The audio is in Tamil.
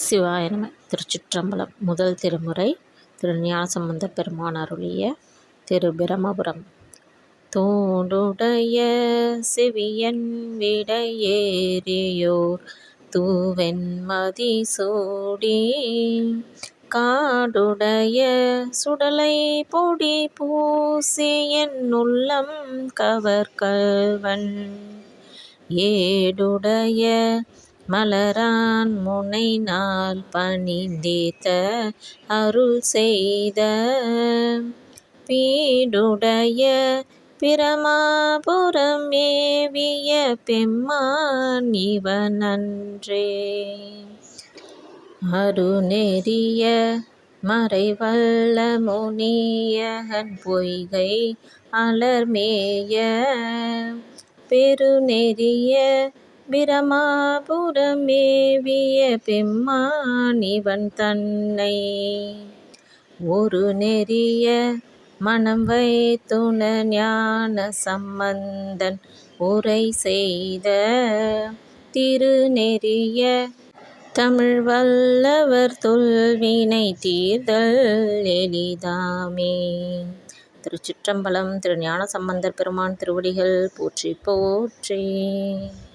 சிவாய நம. திருச்சிற்றம்பலம். முதல் திருமுறை திரு ஞானசம்பந்தப் பெருமான் அருளிய திரு பிரமபுரம். தோடுடைய செவியன் விடையேறியோர் தூவெண்மதி சூடி காடுடைய சுடலை பொடி பூசி என் உள்ளம் கவர்கல்வன் ஏடுடைய மலரான் முனை நாள் பணிந்தேத்த அருள் செய்த பீடுடைய பிரமாபுரம் மேவிய பெம்மான் இவனன்றே. அருநெறிய மறைவல்ல முனியன் பொய்கை அலர்மேய பெருநெறிய பிரமாபுரம் மேவிய பெம்மான் இவன் தன்னை ஒரு நெறிய மனம் வைத்துண ஞான சம்பந்தன் உரை செய்த திருநெறிய தமிழ் வல்லவர் தொல்வினை தீர்தல் எளிதாமே. திருச்சிற்றம்பலம். திரு ஞானசம்பந்தர் பெருமான் திருவடிகள் போற்றி போற்றி.